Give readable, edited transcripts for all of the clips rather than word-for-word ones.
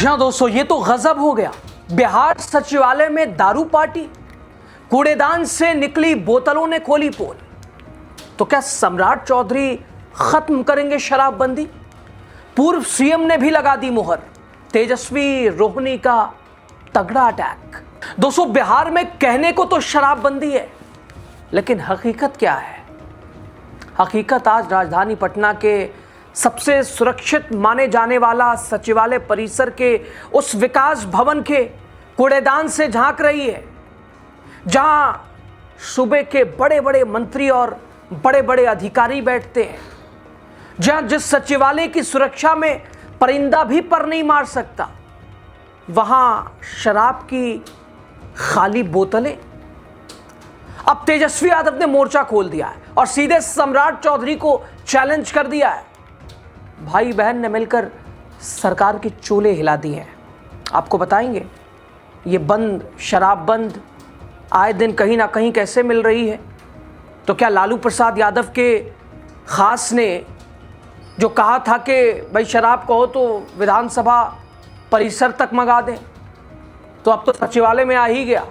जी हाँ दोस्तों, ये तो गजब हो गया। बिहार सचिवालय में दारू पार्टी, कूड़ेदान से निकली बोतलों ने खोली पोल। तो क्या सम्राट चौधरी खत्म करेंगे शराबबंदी? पूर्व सीएम ने भी लगा दी मुहर। तेजस्वी रोहिणी का तगड़ा अटैक। दोस्तों, बिहार में कहने को तो शराबबंदी है, लेकिन हकीकत क्या है? हकीकत आज राजधानी पटना के सबसे सुरक्षित माने जाने वाला सचिवालय परिसर के उस विकास भवन के कूड़ेदान से झांक रही है, जहां सूबे के बड़े बड़े मंत्री और बड़े बड़े अधिकारी बैठते हैं, जहां जिस सचिवालय की सुरक्षा में परिंदा भी पर नहीं मार सकता, वहां शराब की खाली बोतलें। अब तेजस्वी यादव ने मोर्चा खोल दिया है और सीधे सम्राट चौधरी को चैलेंज कर दिया है। भाई बहन ने मिलकर सरकार के चूल्हे हिला दिए हैं। आपको बताएंगे ये बंद, शराब बंद आए दिन कहीं ना कहीं कैसे मिल रही है। तो क्या लालू प्रसाद यादव के खास ने जो कहा था कि भाई शराब कहो तो विधानसभा परिसर तक मंगा दें, तो अब तो सचिवालय में आ ही गया।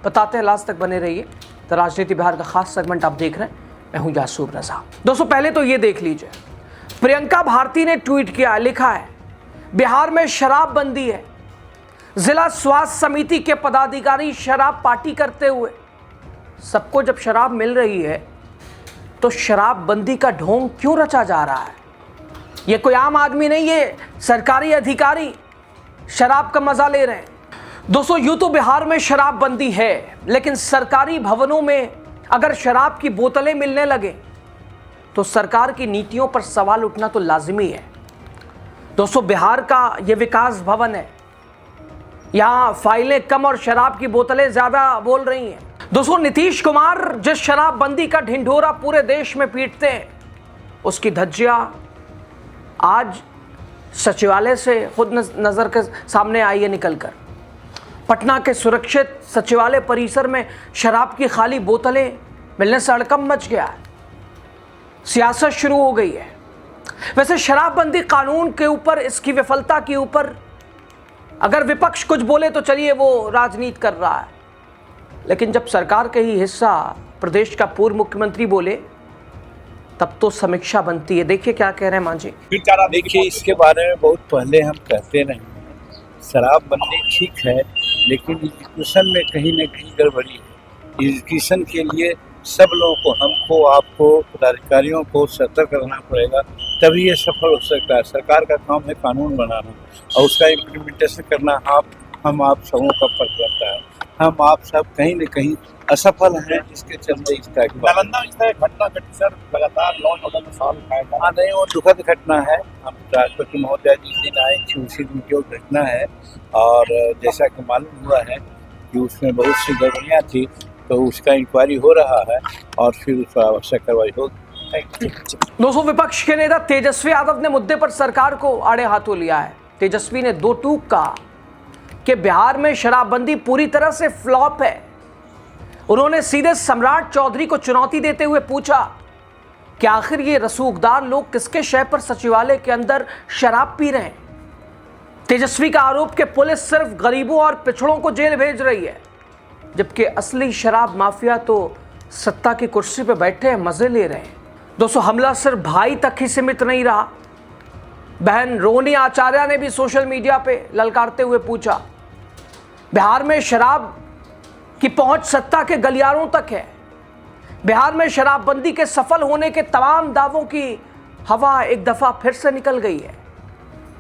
बताते हैं, लास्ट तक बने रहिए। तो राजनीति बिहार का खास सेगमेंट आप देख रहे हैं, मैं हूं यासूब रजा। दोस्तों, पहले तो ये देख लीजिए, प्रियंका भारती ने ट्वीट किया, लिखा है बिहार में शराबबंदी है। जिला स्वास्थ्य समिति के पदाधिकारी शराब पार्टी करते हुए। सबको जब शराब मिल रही है तो शराबबंदी का ढोंग क्यों रचा जा रहा है? ये कोई आम आदमी नहीं, ये सरकारी अधिकारी शराब का मजा ले रहे हैं। दोस्तों, यूं तो बिहार में शराबबंदी है, लेकिन सरकारी भवनों में अगर शराब की बोतलें मिलने लगे तो सरकार की नीतियों पर सवाल उठना तो लाजिमी है। दोस्तों, बिहार का ये विकास भवन है, यहां फाइलें कम और शराब की बोतलें ज्यादा बोल रही हैं। दोस्तों, नीतीश कुमार जिस शराबबंदी का ढिंढोरा पूरे देश में पीटते हैं, उसकी धज्जियां आज सचिवालय से खुद नजर के सामने आई है निकलकर। पटना के सुरक्षित सचिवालय परिसर में शराब की खाली बोतलें मिलने से हड़कंप मच गया है। सियासत शुरू हो गई है। वैसे शराबबंदी कानून के ऊपर, इसकी विफलता के ऊपर अगर विपक्ष कुछ बोले तो चलिए वो राजनीति कर रहा है, लेकिन जब सरकार के ही हिस्सा प्रदेश का पूर्व मुख्यमंत्री बोले तब तो समीक्षा बनती है। देखिए क्या कह रहे हैं मांझी। देखिए, इसके बारे में बहुत पहले हम कहते नहीं, शराबबंदी ठीक है, लेकिन एजुकेशन में कहीं ना कहीं गड़बड़ी है। एजुकेशन के लिए सब लोगों को, हमको, आपको, पदाधिकारियों को सतर्क रहना पड़ेगा, तभी ये सफल हो सकता है। सरकार का काम है कानून बनाना और उसका इम्प्लीमेंटेशन करना हम आप सबों का फर्ज बनता है। हम आप सब कहीं न कहीं असफल हैं, जिसके चलते इस तरह की घटना घटी सर, लगातार लॉ एंड ऑर्डर में सवाल उठाया। हाँ, नहीं, वो दुखद घटना है। हम राष्ट्रपति महोदय जिस दिन आए थी उसी दिन की घटना है, और जैसा कि मालूम हुआ है कि उसमें बहुत सी गड़बड़ियाँ थी, तो उसका इंक्वायरी हो रहा है और फिर उस पर आवश्यक कार्रवाई होगी। दोस्तों, विपक्ष के नेता तेजस्वी यादव ने मुद्दे पर सरकार को आड़े हाथों लिया है। तेजस्वी ने दो टूक कहा कि बिहार में शराबबंदी पूरी तरह से फ्लॉप है। उन्होंने सीधे सम्राट चौधरी को चुनौती देते हुए पूछा कि आखिर ये रसूखदार लोग किसके शय पर सचिवालय के अंदर शराब पी रहे हैं। तेजस्वी का आरोप कि पुलिस सिर्फ गरीबों और पिछड़ों को जेल भेज रही है, जबकि असली शराब माफिया तो सत्ता की कुर्सी पर बैठे हैं, मजे ले रहे हैं। दोस्तों, हमला सिर्फ भाई तक ही सीमित नहीं रहा। बहन रोहिणी आचार्य ने भी सोशल मीडिया पे ललकारते हुए पूछा, बिहार में शराब की पहुंच सत्ता के गलियारों तक है। बिहार में शराबबंदी के सफल होने के तमाम दावों की हवा एक दफा फिर से निकल गई है।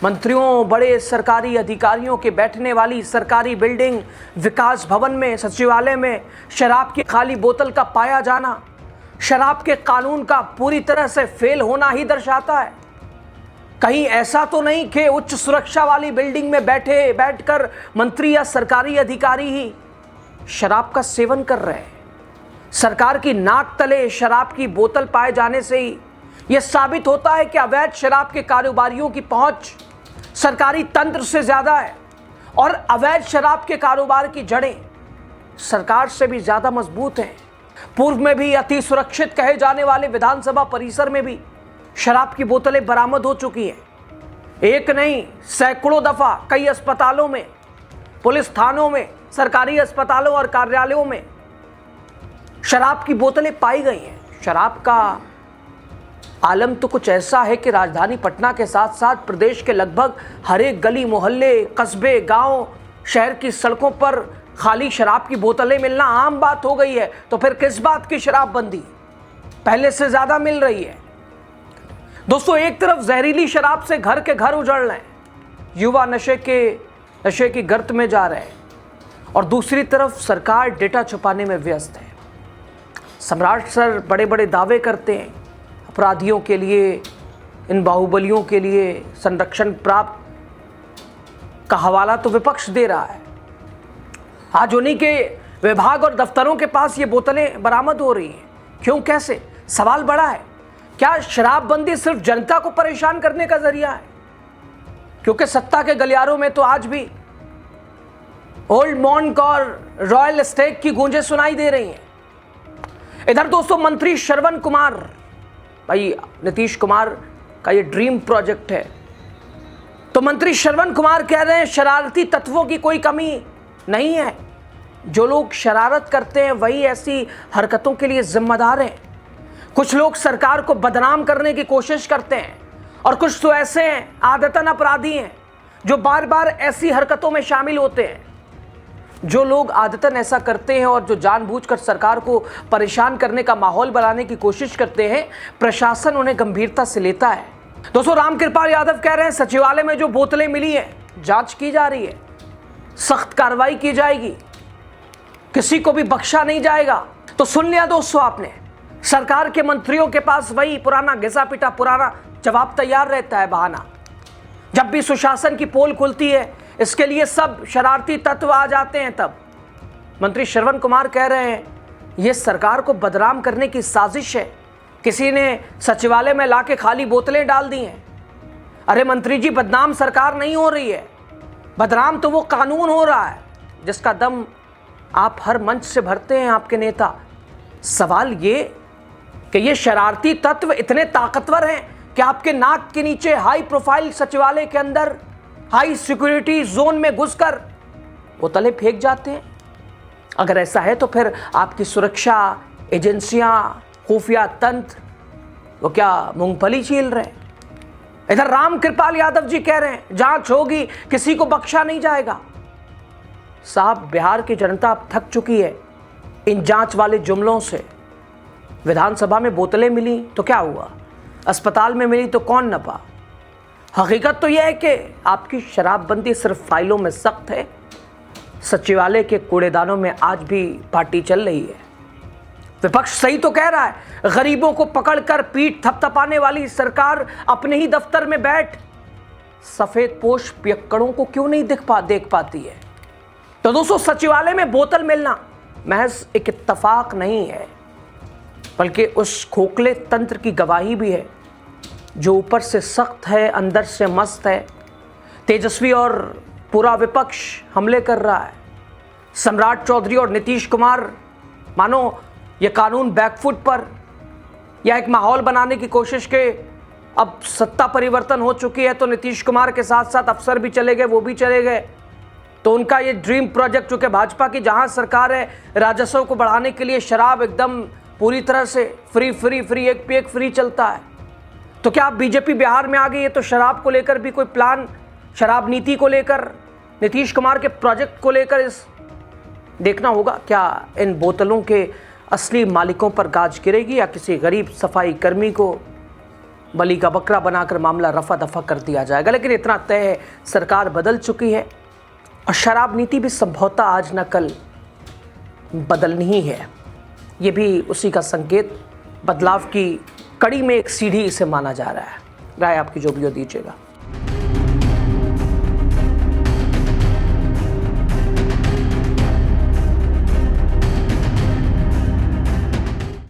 मंत्रियों, बड़े सरकारी अधिकारियों के बैठने वाली सरकारी बिल्डिंग, विकास भवन में, सचिवालय में शराब की खाली बोतल का पाया जाना शराब के कानून का पूरी तरह से फेल होना ही दर्शाता है। कहीं ऐसा तो नहीं कि उच्च सुरक्षा वाली बिल्डिंग में बैठकर मंत्री या सरकारी अधिकारी ही शराब का सेवन कर रहे हैं। सरकार की नाक तले शराब की बोतल पाए जाने से ही यह साबित होता है कि अवैध शराब के कारोबारियों की पहुंच सरकारी तंत्र से ज्यादा है और अवैध शराब के कारोबार की जड़ें सरकार से भी ज्यादा मजबूत हैं। पूर्व में भी अति सुरक्षित कहे जाने वाले विधानसभा परिसर में भी शराब की बोतलें बरामद हो चुकी हैं। एक नहीं, सैकड़ों दफा कई अस्पतालों में, पुलिस थानों में, सरकारी अस्पतालों और कार्यालयों में शराब की बोतलें पाई गई हैं। शराब का आलम तो कुछ ऐसा है कि राजधानी पटना के साथ साथ प्रदेश के लगभग हर एक गली मोहल्ले, कस्बे, गांव, शहर की सड़कों पर खाली शराब की बोतलें मिलना आम बात हो गई है। तो फिर किस बात की शराबबंदी? पहले से ज्यादा मिल रही है। दोस्तों, एक तरफ जहरीली शराब से घर के घर उजड़ रहे हैं, युवा नशे की गर्त में जा रहे हैं, और दूसरी तरफ सरकार डेटा छुपाने में व्यस्त है। सम्राट सर बड़े बड़े दावे करते हैं, अपराधियों के लिए, इन बाहुबलियों के लिए संरक्षण प्राप्त का हवाला तो विपक्ष दे रहा है। आज उन्हीं के विभाग और दफ्तरों के पास ये बोतलें बरामद हो रही हैं। क्यों, कैसे? सवाल बड़ा है। क्या शराबबंदी सिर्फ जनता को परेशान करने का जरिया है? क्योंकि सत्ता के गलियारों में तो आज भी ओल्ड मॉन्क और रॉयल स्टेक की गूंजें सुनाई दे रही हैं। इधर दोस्तों, मंत्री श्रवण कुमार, भाई नीतीश कुमार का ये ड्रीम प्रोजेक्ट है, तो मंत्री श्रवण कुमार कह रहे हैं शरारती तत्वों की कोई कमी नहीं है। जो लोग शरारत करते हैं वही ऐसी हरकतों के लिए जिम्मेदार हैं। कुछ लोग सरकार को बदनाम करने की कोशिश करते हैं, और कुछ तो ऐसे हैं, आदतन अपराधी हैं, जो बार बार ऐसी हरकतों में शामिल होते हैं। जो लोग आदतन ऐसा करते हैं और जो जानबूझकर सरकार को परेशान करने का माहौल बनाने की कोशिश करते हैं, प्रशासन उन्हें गंभीरता से लेता है। दोस्तों, रामकृपाल यादव कह रहे हैं सचिवालय में जो बोतलें मिली हैं, जांच की जा रही है, सख्त कार्रवाई की जाएगी, किसी को भी बख्शा नहीं जाएगा। तो सुन लिया दोस्तों आपने, सरकार के मंत्रियों के पास वही पुराना घिसा पिटा पुराना जवाब तैयार रहता है, बहाना। जब भी सुशासन की पोल खुलती है, इसके लिए सब शरारती तत्व आ जाते हैं। तब मंत्री श्रवण कुमार कह रहे हैं यह सरकार को बदनाम करने की साजिश है, किसी ने सचिवालय में लाके खाली बोतलें डाल दी हैं। अरे मंत्री जी, बदनाम सरकार नहीं हो रही है, बदनाम तो वो कानून हो रहा है जिसका दम आप हर मंच से भरते हैं, आपके नेता। सवाल ये कि ये शरारती तत्व इतने ताकतवर हैं कि आपके नाक के नीचे हाई प्रोफाइल सचिवालय के अंदर हाई सिक्योरिटी जोन में घुसकर बोतलें फेंक जाते हैं। अगर ऐसा है तो फिर आपकी सुरक्षा एजेंसियां, खुफिया तंत्र वो क्या मूंगफली छील रहे हैं? इधर रामकृपाल यादव जी कह रहे हैं जांच होगी, किसी को बख्शा नहीं जाएगा। साहब, बिहार की जनता अब थक चुकी है इन जांच वाले जुमलों से। विधानसभा में बोतलें मिली तो क्या हुआ, अस्पताल में मिली तो कौन नपा? हकीकत तो यह है कि आपकी शराबबंदी सिर्फ फाइलों में सख्त है, सचिवालय के कूड़ेदानों में आज भी पार्टी चल रही है। विपक्ष सही तो कह रहा है, गरीबों को पकड़कर पीठ थपथपाने वाली सरकार अपने ही दफ्तर में बैठ सफेद पोश पियक्कड़ों को क्यों नहीं देख पाती है? तो दोस्तों, सचिवालय में बोतल मिलना महज एक इत्तफाक नहीं है, बल्कि उस खोखले तंत्र की गवाही भी है जो ऊपर से सख्त है, अंदर से मस्त है। तेजस्वी और पूरा विपक्ष हमले कर रहा है। सम्राट चौधरी और नीतीश कुमार मानो ये कानून बैकफुट पर, या एक माहौल बनाने की कोशिश के अब सत्ता परिवर्तन हो चुकी है तो नीतीश कुमार के साथ साथ अफसर भी चले गए, वो भी चले गए, तो उनका ये ड्रीम प्रोजेक्ट, चूंकि भाजपा की जहां सरकार है, राजस्व को बढ़ाने के लिए शराब एकदम पूरी तरह से फ्री एक पे एक फ्री चलता है। तो क्या आप बीजेपी बिहार में आ गई है तो शराब को लेकर भी कोई प्लान, शराब नीति को लेकर, नीतीश कुमार के प्रोजेक्ट को लेकर इस देखना होगा क्या इन बोतलों के असली मालिकों पर गाज गिरेगी या किसी गरीब सफाई कर्मी को बलि का बकरा बनाकर मामला रफा दफा कर दिया जाएगा। लेकिन इतना तय है, सरकार बदल चुकी है और शराब नीति भी संभवतः आज न कल बदलनी ही है। ये भी उसी का संकेत, बदलाव की कड़ी में एक सीढ़ी इसे माना जा रहा है। राय आपकी जो भी हो दीजिएगा।